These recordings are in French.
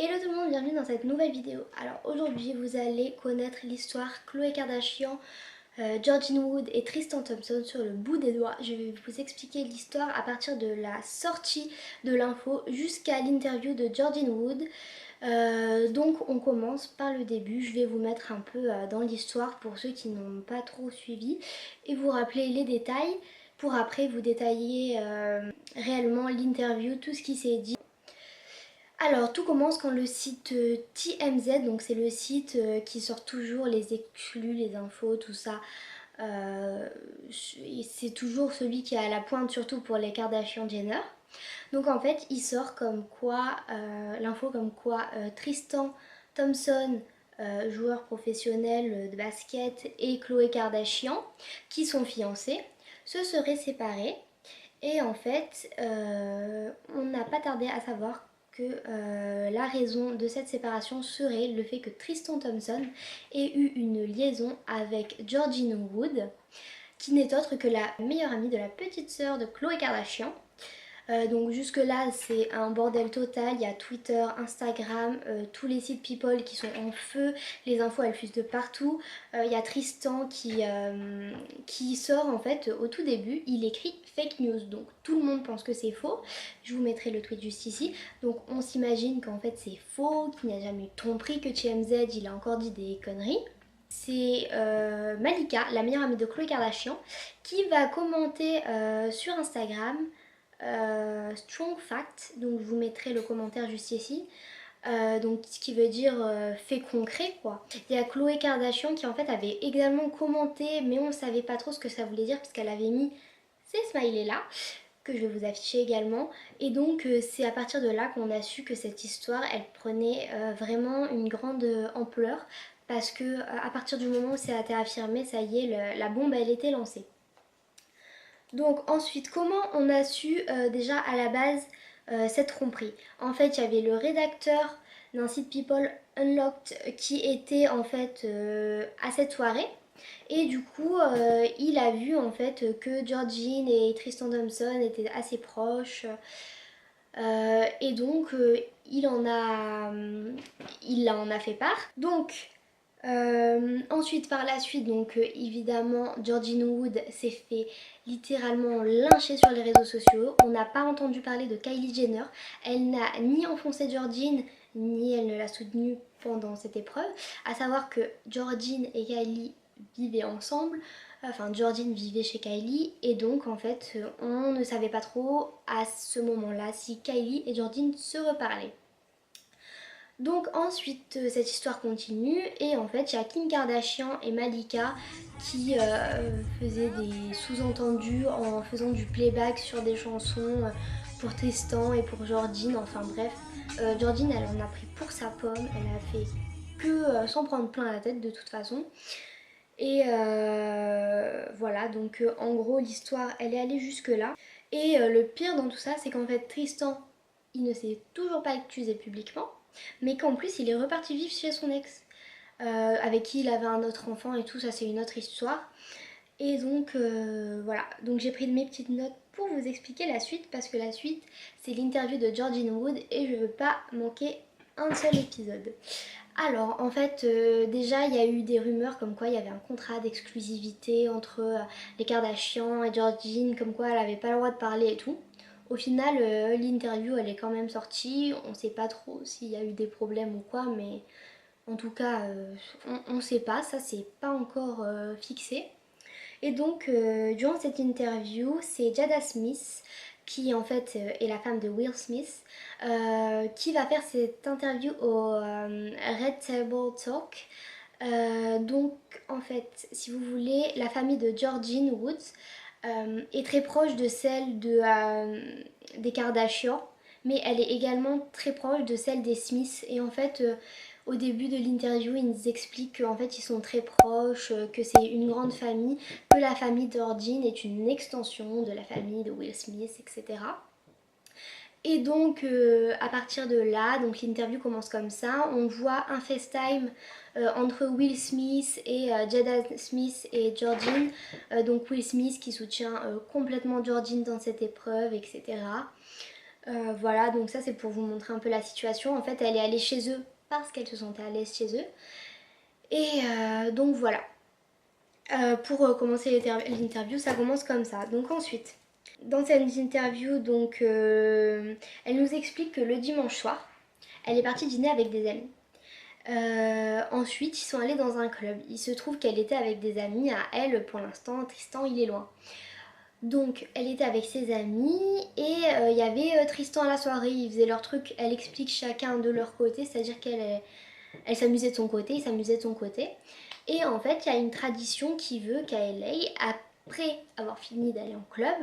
Hello tout le monde, bienvenue dans cette nouvelle vidéo. Alors aujourd'hui vous allez connaître l'histoire Khloé Kardashian, Georgine Wood et Tristan Thompson sur le bout des doigts. Je vais vous expliquer l'histoire à partir de la sortie de l'info jusqu'à l'interview de Georgine Wood. Donc on commence par le début, je vais vous mettre un peu dans l'histoire pour ceux qui n'ont pas trop suivi et vous rappeler les détails pour après vous détailler réellement l'interview, tout ce qui s'est dit. Alors tout commence quand le site TMZ, donc c'est le site qui sort toujours les exclus, les infos, tout ça. C'est toujours celui qui est à la pointe, surtout pour les Kardashian Jenner. Donc en fait il sort comme quoi, l'info comme quoi Tristan Thompson, joueur professionnel de basket, et Khloé Kardashian, qui sont fiancés, se seraient séparés. Et en fait, on n'a pas tardé à savoir que la raison de cette séparation serait le fait que Tristan Thompson ait eu une liaison avec Georgine Wood, qui n'est autre que la meilleure amie de la petite sœur de Khloé Kardashian. Donc jusque là c'est un bordel total, il y a Twitter, Instagram, tous les sites people qui sont en feu, les infos elles fusent de partout. Il y a Tristan qui sort en fait au tout début, il écrit fake news, donc tout le monde pense que c'est faux. Je vous mettrai le tweet juste ici. Donc on s'imagine qu'en fait c'est faux, qu'il n'y a jamais eu de tromperie, que TMZ il a encore dit des conneries. C'est Malika, la meilleure amie de Khloé Kardashian, qui va commenter sur Instagram strong fact, donc je vous mettrai le commentaire juste ici. Donc ce qui veut dire fait concret quoi. Il y a Khloé Kardashian qui en fait avait également commenté, mais on ne savait pas trop ce que ça voulait dire puisqu'elle avait mis ces smileys là que je vais vous afficher également. Et donc c'est à partir de là qu'on a su que cette histoire elle prenait vraiment une grande ampleur, parce que à partir du moment où ça a été affirmé, ça y est, la bombe elle était lancée. Donc ensuite, comment on a su déjà à la base cette tromperie? En fait, il y avait le rédacteur d'un site People Unlocked qui était en fait à cette soirée. Et du coup, il a vu en fait que Georgine et Tristan Thompson étaient assez proches. Et donc, il en a fait part. Donc, ensuite, par la suite, donc évidemment, Georgine Wood s'est fait littéralement lyncher sur les réseaux sociaux. On n'a pas entendu parler de Kylie Jenner. Elle n'a ni enfoncé Georgine, ni elle ne l'a soutenue pendant cette épreuve. À savoir que Georgine et Kylie vivaient ensemble. Enfin, Georgine vivait chez Kylie. Et donc, en fait, on ne savait pas trop à ce moment-là si Kylie et Georgine se reparlaient. Donc ensuite cette histoire continue et en fait il y a Kim Kardashian et Malika qui faisaient des sous-entendus en faisant du playback sur des chansons pour Tristan et pour Georgine, enfin bref. Georgine elle en a pris pour sa pomme, elle a fait que s'en prendre plein la tête de toute façon. Et voilà, donc en gros l'histoire elle est allée jusque là. Et le pire dans tout ça c'est qu'en fait Tristan il ne s'est toujours pas accusé publiquement, mais qu'en plus il est reparti vivre chez son ex, avec qui il avait un autre enfant et tout, ça c'est une autre histoire. Et donc voilà, donc j'ai pris mes petites notes pour vous expliquer la suite, parce que la suite c'est l'interview de Georgine Wood et je veux pas manquer un seul épisode. Alors en fait déjà il y a eu des rumeurs comme quoi il y avait un contrat d'exclusivité entre les Kardashian et Georgine, comme quoi elle avait pas le droit de parler et tout. Au final l'interview elle est quand même sortie, on sait pas trop s'il y a eu des problèmes ou quoi, mais en tout cas on sait pas, ça c'est pas encore fixé. Et donc durant cette interview c'est Jada Smith, qui en fait est la femme de Will Smith, qui va faire cette interview au Red Table Talk. Donc en fait, si vous voulez, la famille de Georgine Woods est très proche de celle des Kardashian, mais elle est également très proche de celle des Smiths. Et en fait, au début de l'interview, ils nous expliquent qu'en fait ils sont très proches, que c'est une grande famille, que la famille de Georgine est une extension de la famille de Will Smith, etc. Et donc à partir de là, donc l'interview commence comme ça, on voit un FaceTime entre Will Smith et Jada Smith et Georgine. Donc Will Smith qui soutient complètement Georgine dans cette épreuve, etc. Voilà, donc ça c'est pour vous montrer un peu la situation. En fait, elle est allée chez eux parce qu'elle se sentait à l'aise chez eux. Et donc voilà. Pour commencer l'interview, ça commence comme ça. Donc ensuite, dans cette interview, donc, elle nous explique que le dimanche soir, elle est partie dîner avec des amis. Ensuite, ils sont allés dans un club. Il se trouve qu'elle était avec des amis à elle pour l'instant. Tristan, il est loin. Donc, elle était avec ses amis et il y avait Tristan à la soirée. Ils faisaient leur truc. Elle explique chacun de leur côté, c'est-à-dire elle s'amusait de son côté, il s'amusait de son côté. Et en fait, il y a une tradition qui veut qu'à LA, après avoir fini d'aller en club,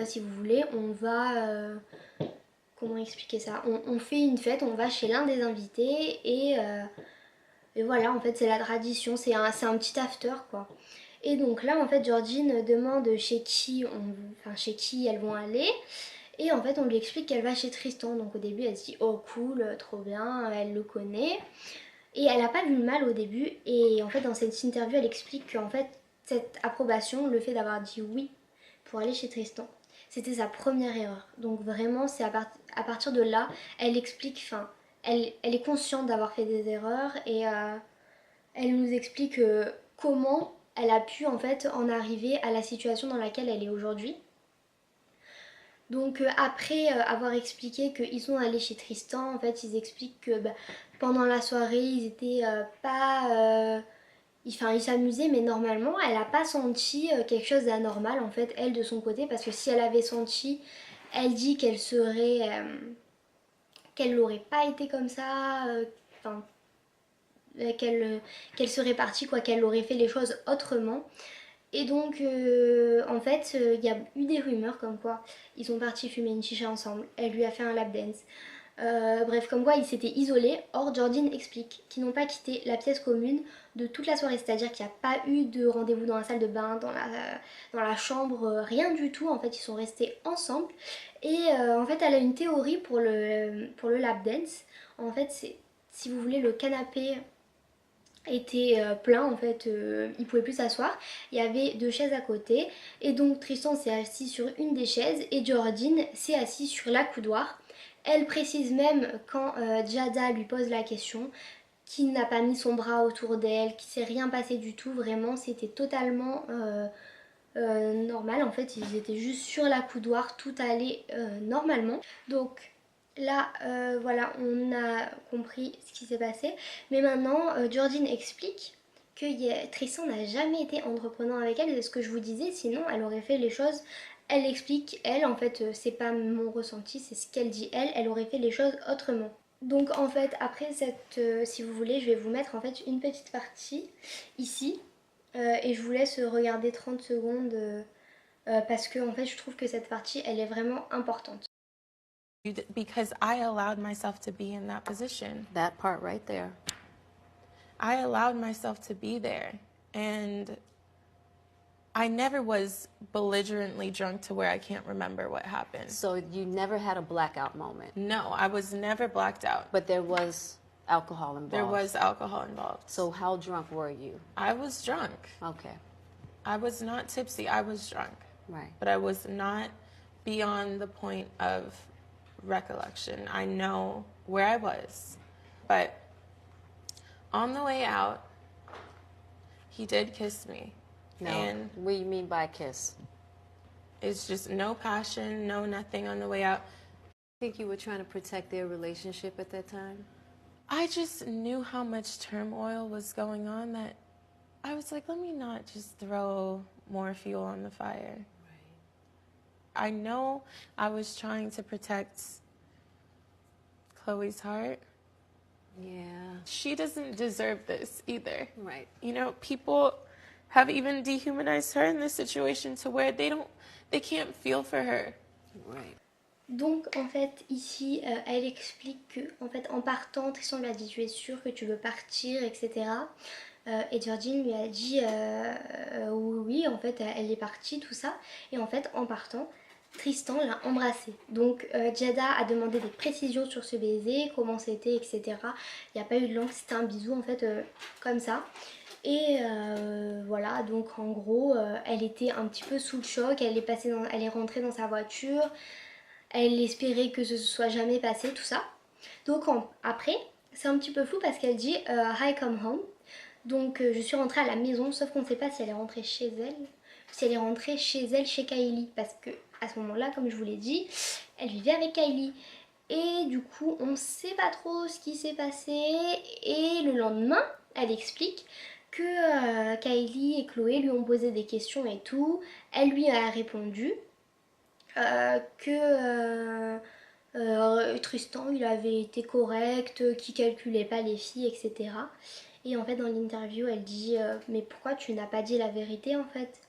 si vous voulez, on va... comment expliquer ça, on fait une fête, on va chez l'un des invités et voilà, en fait, c'est la tradition, c'est un petit after, quoi. Et donc là, en fait, Georgine demande chez qui elles vont aller. Et en fait, on lui explique qu'elle va chez Tristan. Donc au début, elle se dit, oh cool, trop bien, elle le connaît. Et elle n'a pas vu le mal au début. Et en fait, dans cette interview, elle explique qu'en fait, cette approbation, le fait d'avoir dit oui pour aller chez Tristan, c'était sa première erreur. Donc vraiment, c'est à partir de là, elle explique, enfin, elle est consciente d'avoir fait des erreurs et elle nous explique comment elle a pu en fait en arriver à la situation dans laquelle elle est aujourd'hui. Donc après avoir expliqué qu'ils sont allés chez Tristan, en fait ils expliquent que pendant la soirée ils étaient pas... Enfin ils s'amusaient mais normalement elle n'a pas senti quelque chose d'anormal en fait elle de son côté parce que si elle avait senti, elle dit qu'elle serait... qu'elle n'aurait pas été comme ça, enfin qu'elle serait partie quoi, qu'elle aurait fait les choses autrement. Et donc, en fait, il y a eu des rumeurs comme quoi ils sont partis fumer une chicha ensemble. Elle lui a fait un lap dance. Bref, comme quoi ils s'étaient isolés. Or, Jordine explique qu'ils n'ont pas quitté la pièce commune de toute la soirée. C'est-à-dire qu'il n'y a pas eu de rendez-vous dans la salle de bain, dans la chambre, rien du tout. En fait, ils sont restés ensemble. Et en fait, elle a une théorie pour le lap dance. En fait, c'est, si vous voulez, le canapé était plein en fait, il pouvait plus s'asseoir, il y avait deux chaises à côté et donc Tristan s'est assis sur une des chaises et Jordine s'est assis sur la coudoir. Elle précise même quand Giada lui pose la question qu'il n'a pas mis son bras autour d'elle, qu'il s'est rien passé du tout, vraiment c'était totalement normal en fait, ils étaient juste sur la coudoir, tout allait normalement. Donc là, voilà, on a compris ce qui s'est passé. Mais maintenant, Georgine explique que Tristan n'a jamais été entreprenant avec elle. C'est ce que je vous disais, sinon elle aurait fait les choses. Elle explique, elle, en fait, c'est pas mon ressenti, c'est ce qu'elle dit, elle aurait fait les choses autrement. Donc en fait, après cette, si vous voulez, je vais vous mettre en fait une petite partie ici. Et je vous laisse regarder 30 secondes parce que en fait, je trouve que cette partie, elle est vraiment importante. Because I allowed myself to be in that position. That part right there. I allowed myself to be there. And I never was belligerently drunk to where I can't remember what happened. So you never had a blackout moment? No, I was never blacked out. But there was alcohol involved? There was alcohol involved. So how drunk were you? I was drunk. Okay. I was not tipsy. I was drunk. Right. But I was not beyond the point of recollection. I know where I was. But on the way out, he did kiss me. No. And what do you mean by kiss? it's just no passion, no nothing on the way out. Think you were trying to protect their relationship at that time? I just knew how much turmoil was going on that I was like, let me not just throw more fuel on the fire. I know I was trying to protect Chloe's heart. Yeah. She doesn't deserve this either. Right. You know, people have even dehumanized her in this situation to where they can't feel for her. Right. Donc en fait ici elle explique que en fait en partant Tristan lui a dit tu es sûr que tu veux partir etc. Et Georgine lui a dit oui en fait elle est partie tout ça et en fait en partant Tristan l'a embrassée. Donc Giada a demandé des précisions sur ce baiser, comment c'était etc. Il n'y a pas eu de langue, c'était un bisou en fait comme ça. Et voilà, donc en gros elle était un petit peu sous le choc, elle est rentrée dans sa voiture. elle espérait que ce soit jamais passé, tout ça. Donc après, c'est un petit peu flou parce qu'elle dit Hi, come home. Donc je suis rentrée à la maison, sauf qu'on ne sait pas si elle est rentrée chez elle, si elle est rentrée chez elle, chez Kylie, parce que à ce moment-là, comme je vous l'ai dit, elle vivait avec Kylie. Et du coup, on ne sait pas trop ce qui s'est passé. Et le lendemain, elle explique que Kylie et Chloé lui ont posé des questions et tout. Elle lui a répondu que Tristan il avait été correct, qu'il calculait pas les filles, etc. Et en fait dans l'interview elle dit mais pourquoi tu n'as pas dit la vérité en fait?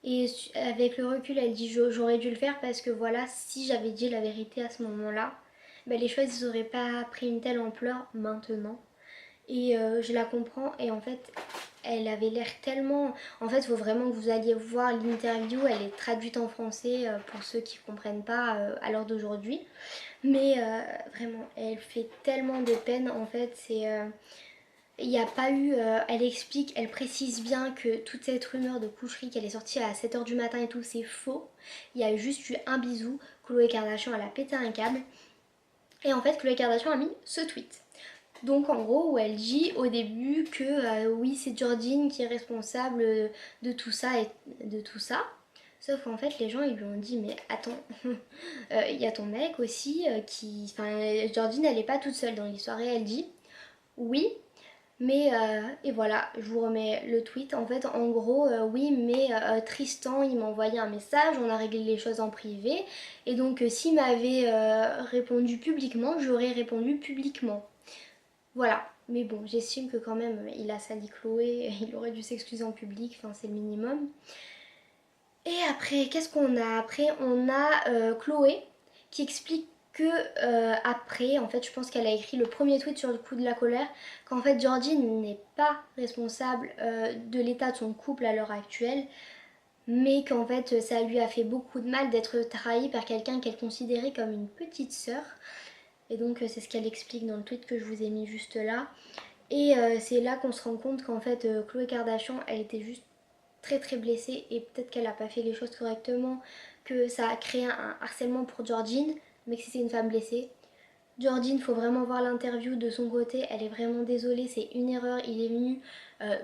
Et avec le recul elle dit j'aurais dû le faire parce que voilà si j'avais dit la vérité à ce moment-là, ben, les choses n'auraient pas pris une telle ampleur maintenant. Et je la comprends et en fait elle avait l'air tellement... En fait il faut vraiment que vous alliez voir l'interview, elle est traduite en français pour ceux qui ne comprennent pas à l'heure d'aujourd'hui. Mais vraiment elle fait tellement de peine en fait, c'est... il n'y a pas eu, elle explique, elle précise bien que toute cette rumeur de coucherie qu'elle est sortie à 7h du matin et tout, c'est faux. Il y a juste eu un bisou, Khloé Kardashian elle a pété un câble. Et en fait Khloé Kardashian a mis ce tweet. Donc en gros où elle dit au début que oui c'est Jordine qui est responsable de tout ça et de tout ça. Sauf qu'en fait les gens ils lui ont dit mais attends, il y a ton mec aussi qui... Enfin Jordine elle est pas toute seule dans l'histoire et elle dit oui mais... et voilà je vous remets le tweet. En fait en gros oui mais Tristan il m'a envoyé un message, on a réglé les choses en privé. Et donc s'il m'avait répondu publiquement j'aurais répondu publiquement. Voilà, mais bon, j'estime que quand même, il a sali Chloé, il aurait dû s'excuser en public, enfin c'est le minimum. Et après, qu'est-ce qu'on a? Après, on a Chloé qui explique que après, en fait, je pense qu'elle a écrit le premier tweet sur le coup de la colère, qu'en fait, Jordine n'est pas responsable de l'état de son couple à l'heure actuelle, mais qu'en fait, ça lui a fait beaucoup de mal d'être trahie par quelqu'un qu'elle considérait comme une petite sœur. Et donc c'est ce qu'elle explique dans le tweet que je vous ai mis juste là. Et c'est là qu'on se rend compte qu'en fait Khloé Kardashian elle était juste très très blessée et peut-être qu'elle n'a pas fait les choses correctement, que ça a créé un harcèlement pour Jordine, mais que c'était une femme blessée. Jordine, faut vraiment voir l'interview de son côté, elle est vraiment désolée, c'est une erreur, il est venu...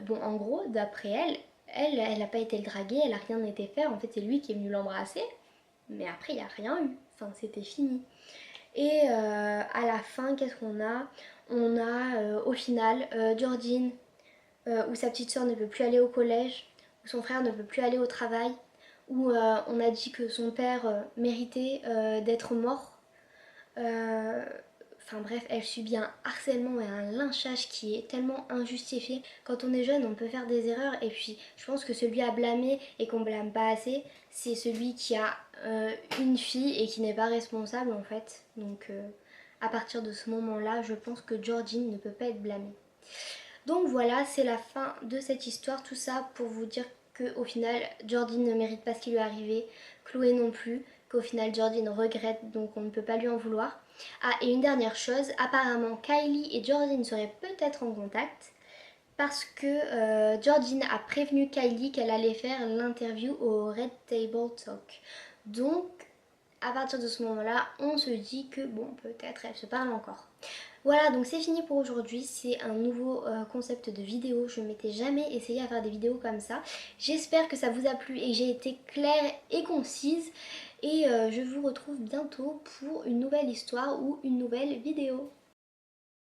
bon en gros, d'après elle n'a pas été le draguer, elle n'a rien été faire, en fait c'est lui qui est venu l'embrasser, mais après il n'y a rien eu, enfin c'était fini. Et à la fin, qu'est-ce qu'on a? On a au final Jordine, où sa petite soeur ne peut plus aller au collège, où son frère ne peut plus aller au travail, où on a dit que son père méritait d'être mort. Enfin bref, elle subit un harcèlement et un lynchage qui est tellement injustifié. Quand on est jeune, on peut faire des erreurs et puis je pense que celui à blâmer et qu'on blâme pas assez, c'est celui qui a une fille et qui n'est pas responsable en fait. Donc à partir de ce moment-là, je pense que Jordine ne peut pas être blâmée. Donc voilà, c'est la fin de cette histoire. Tout ça pour vous dire qu'au final, Jordine ne mérite pas ce qui lui est arrivé, Chloé non plus, qu'au final Jordine regrette, donc on ne peut pas lui en vouloir. Ah, et une dernière chose, apparemment Kylie et Jordine seraient peut-être en contact parce que Jordine a prévenu Kylie qu'elle allait faire l'interview au Red Table Talk. Donc à partir de ce moment-là, on se dit que bon, peut-être elles se parlent encore. Voilà, donc c'est fini pour aujourd'hui. C'est un nouveau concept de vidéo. Je ne m'étais jamais essayé à faire des vidéos comme ça. J'espère que ça vous a plu et que j'ai été claire et concise. Et je vous retrouve bientôt pour une nouvelle histoire ou une nouvelle vidéo.